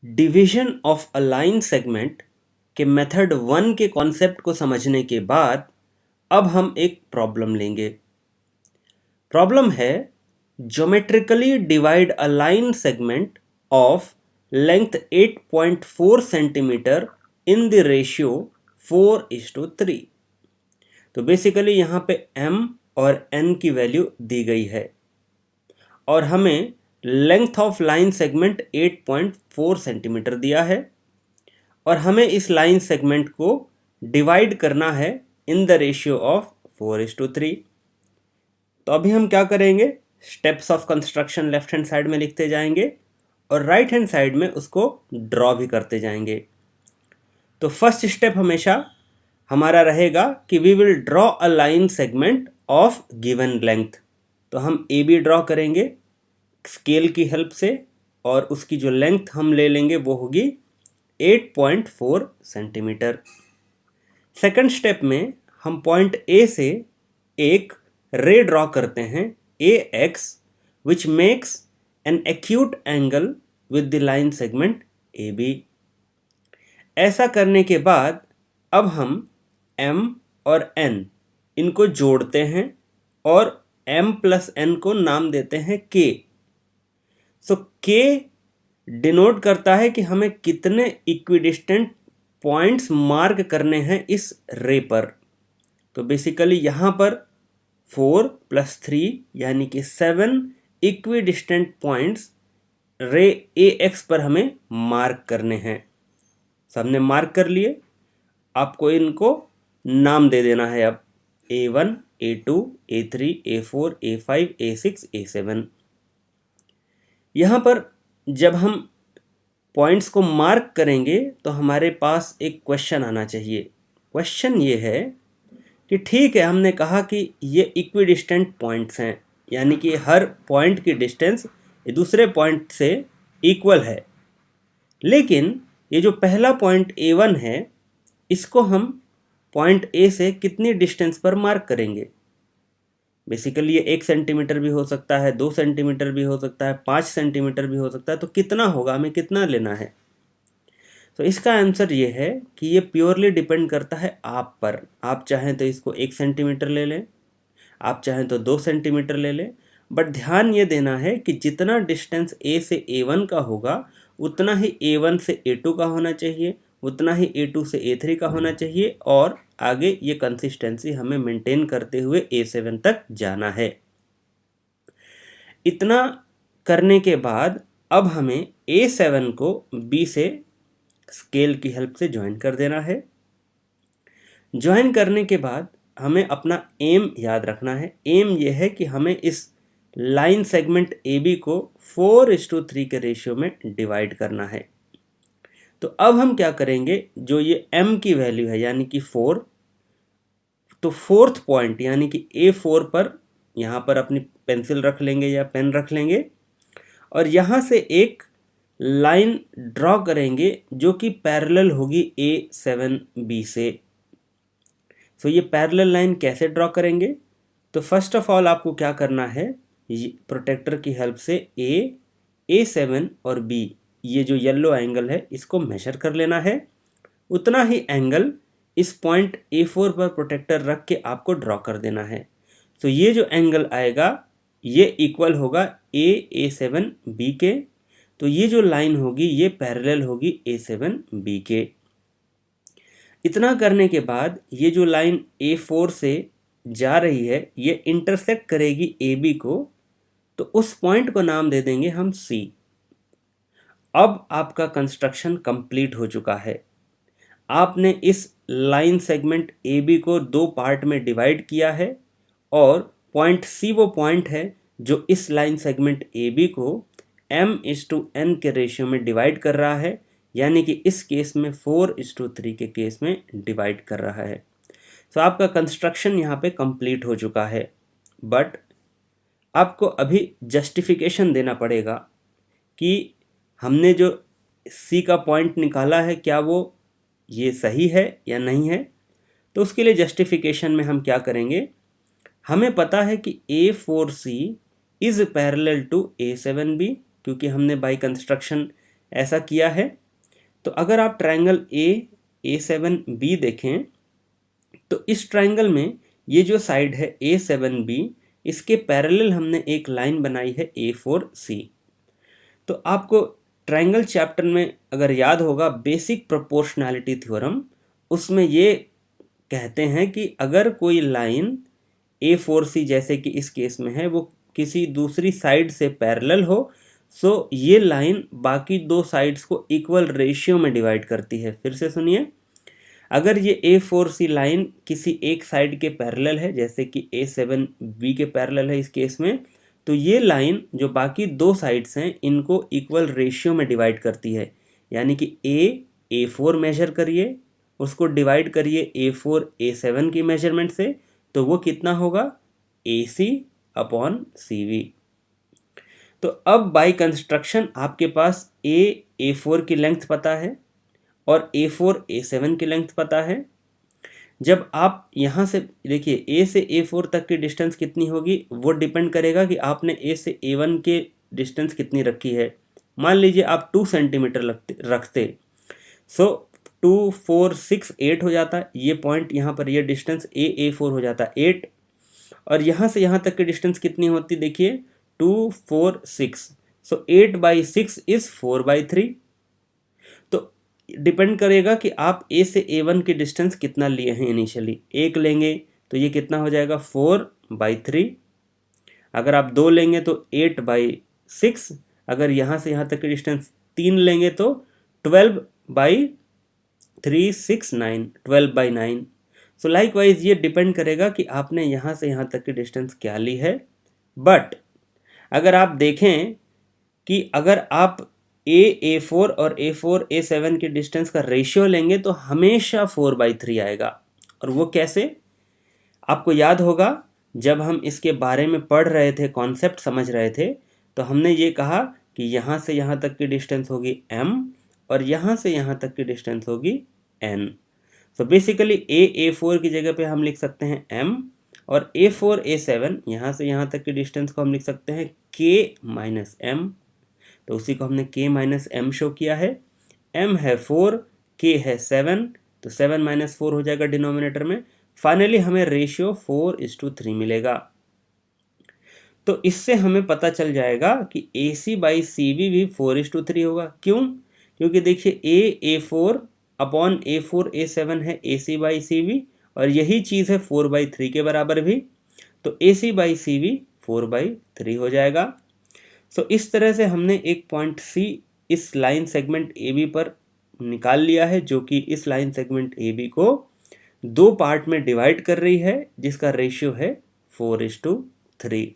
Division of a line segment के method 1 के concept को समझने के बाद अब हम एक प्रॉब्लम लेंगे। प्रॉब्लम है geometrically divide a line segment of length 8.4 centimetre in the ratio 4:3। तो बेसिकली यहाँ पे m और n की वैल्यू दी गई है और हमें length of line segment 8.4 centimetre दिया है और हमें इस लाइन सेगमेंट को डिवाइड करना है इन द रेशियो ऑफ 4:3। तो अभी हम क्या करेंगे, steps of construction left hand side में लिखते जाएंगे और राइट हैंड साइड में उसको ड्रॉ भी करते जाएंगे। तो फर्स्ट स्टेप हमेशा हमारा रहेगा कि we will draw a line segment of given length. तो हम ए बी ड्रॉ करेंगे स्केल की हेल्प से और उसकी जो लेंथ हम ले लेंगे वो होगी 8.4 सेंटीमीटर। सेकंड स्टेप में हम पॉइंट ए से एक रे ड्रॉ करते हैं A X which makes an acute angle with the line segment A B. ऐसा करने के बाद अब हम m और n इनको जोड़ते हैं और m प्लस n को नाम देते हैं k। सो k डिनोट करता है कि हमें कितने इक्विडिस्टेंट पॉइंट्स मार्क करने हैं इस रे पर। तो बेसिकली यहाँ पर 4 + 3 यानी कि 7 इक्विडिस्टेंट पॉइंट्स रे ए एक्स पर हमें मार्क करने हैं। सबने मार्क कर लिए, आपको इनको नाम दे देना है अब A1, A2, A3, A4, A5, A6, A7। यहाँ पर जब हम पॉइंट्स को मार्क करेंगे तो हमारे पास एक क्वेश्चन आना चाहिए। क्वेश्चन ये है कि ठीक है, हमने कहा कि ये इक्विडिस्टेंट पॉइंट्स हैं, यानी कि हर पॉइंट की डिस्टेंस दूसरे पॉइंट से इक्वल है, लेकिन ये जो पहला पॉइंट A1 है इसको हम पॉइंट ए से कितनी डिस्टेंस पर मार्क करेंगे। बेसिकली ये 1 सेंटीमीटर भी हो सकता है, 2 सेंटीमीटर भी हो सकता है, 5 सेंटीमीटर भी हो सकता है। तो कितना होगा, हमें कितना लेना है। तो इसका आंसर ये है कि ये प्योरली डिपेंड करता है आप पर। आप चाहें तो इसको 1 सेंटीमीटर ले लें, आप चाहें तो 2 सेंटीमीटर ले लें, बट ध्यान ये देना है कि जितना डिस्टेंस ए से A1 का होगा उतना ही A1 से A2 का होना चाहिए, उतना ही A2 से A3 का होना चाहिए और आगे ये कंसिस्टेंसी हमें मेंटेन करते हुए A7 तक जाना है। इतना करने के बाद अब हमें A7 को B से स्केल की हेल्प से ज्वाइन कर देना है। ज्वाइन करने के बाद हमें अपना एम याद रखना है। एम ये है कि हमें इस लाइन सेगमेंट AB को 4:3 के रेशियो में डिवाइड करना है। तो अब हम क्या करेंगे, जो ये m की वैल्यू है यानी कि 4, तो फोर्थ पॉइंट यानी कि A4 पर यहाँ पर अपनी पेंसिल रख लेंगे या पेन रख लेंगे और यहाँ से एक लाइन ड्रॉ करेंगे जो कि पैरेलल होगी A7B से। तो ये पैरेलल लाइन कैसे ड्रॉ करेंगे, तो फर्स्ट ऑफ ऑल आपको क्या करना है, प्रोटेक्टर की हेल्प से A7 और B, ये जो येलो एंगल है इसको मेजर कर लेना है। उतना ही एंगल इस पॉइंट A4 पर प्रोटेक्टर रख के आपको ड्रॉ कर देना है। तो ये जो एंगल आएगा ये इक्वल होगा A7B के। तो ये जो लाइन होगी ये पैरेलल होगी A7B के। इतना करने के बाद ये जो लाइन A4 से जा रही है ये इंटरसेक्ट करेगी AB को, तो उस पॉइंट को नाम दे देंगे हम C। अब आपका कंस्ट्रक्शन कंप्लीट हो चुका है। आपने इस लाइन सेगमेंट AB को 2 पार्ट में डिवाइड किया है और पॉइंट C वो पॉइंट है जो इस लाइन सेगमेंट AB को m:n के रेशियो में डिवाइड कर रहा है, यानी कि इस केस में 4:3 के केस में डिवाइड कर रहा है। तो आपका कंस्ट्रक्शन यहाँ पे कंप्लीट हो चुका है, बट आपको अभी जस्टिफिकेशन देना पड़ेगा कि हमने जो C का पॉइंट निकाला है क्या वो ये सही है या नहीं है। तो उसके लिए जस्टिफिकेशन में हम क्या करेंगे, हमें पता है कि A4C is parallel to A7B, क्योंकि हमने बाय कंस्ट्रक्शन ऐसा किया है। तो अगर आप ट्रायंगल A7B देखें तो इस ट्रायंगल में ये जो साइड है A7B, इसके पैरेलल हमने एक लाइन बनाई है A4C। तो आपको ट्रायंगल चैप्टर में अगर याद होगा बेसिक प्रोपोर्शनैलिटी थ्योरम, उसमें ये कहते हैं कि अगर कोई लाइन A4C जैसे कि इस केस में है वो किसी दूसरी साइड से पैरेलल हो, सो ये लाइन बाकी दो साइड्स को इक्वल रेशियो में डिवाइड करती है। फिर से सुनिए, अगर ये A4C लाइन किसी एक साइड के पैरेलल है जैसे कि A7B के पैरेलल है इस केस में, तो ये लाइन जो बाकी दो साइड्स हैं इनको इक्वल रेशियो में डिवाइड करती है। यानी कि A4 मेजर करिए, उसको डिवाइड करिए A4 A7 की मेजरमेंट से, तो वो कितना होगा AC अपॉन CV। तो अब बाय कंस्ट्रक्शन आपके पास A4 की लेंथ पता है और A4 A7 की लेंथ पता है। जब आप यहाँ से देखिए A से A4 तक की डिस्टेंस कितनी होगी वो डिपेंड करेगा कि आपने A से A1 के डिस्टेंस कितनी रखी है। मान लीजिए आप 2 सेंटीमीटर रखते, सो 2 4 6 8 हो जाता। ये पॉइंट यहाँ पर ये डिस्टेंस A4 हो जाता 8, और यहाँ से यहाँ तक की डिस्टेंस कितनी होती देखिए 2 4 6, सो 8/6 इज 4/3। तो डिपेंड करेगा कि आप A से A1 की डिस्टेंस कितना लिए हैं। इनिशियली 1 लेंगे तो ये कितना हो जाएगा 4/3। अगर आप 2 लेंगे तो 8/6। अगर यहाँ से यहाँ तक की डिस्टेंस 3 लेंगे तो 12/369, 12/9। सो लाइकवाइज ये डिपेंड करेगा कि आपने यहाँ से यहाँ तक की डिस्टेंस क्या ली है। बट अगर आप देखें कि अगर आप A4 और A4 A7 के डिस्टेंस का रेशियो लेंगे तो हमेशा 4/3 आएगा। और वो कैसे, आपको याद होगा जब हम इसके बारे में पढ़ रहे थे, कॉन्सेप्ट समझ रहे थे, तो हमने ये कहा कि यहाँ से यहाँ तक की डिस्टेंस होगी M और यहाँ से यहाँ तक की डिस्टेंस होगी N। तो बेसिकली A4 की जगह पे हम लिख सकते हैं M, और A4 A7 यहाँ से यहाँ तक की डिस्टेंस को हम लिख सकते हैं K-M। तो उसी को हमने K-M शो किया है। M है 4, K है 7, तो 7 - 4 हो जाएगा डिनोमिनेटर में। फाइनली हमें रेशियो 4:3 मिलेगा। तो इससे हमें पता चल जाएगा कि AC/CV भी 4:3 होगा। क्यों? क्योंकि देखिए A4 अपॉन A4 A7 है AC/CV, और यही चीज़ है 4/3 के बराबर भी, तो AC/CV 4/3 हो जाएगा। सो इस तरह से हमने एक पॉइंट C इस लाइन सेगमेंट AB पर निकाल लिया है, जो कि इस लाइन सेगमेंट AB को दो पार्ट में डिवाइड कर रही है जिसका रेशियो है 4:3।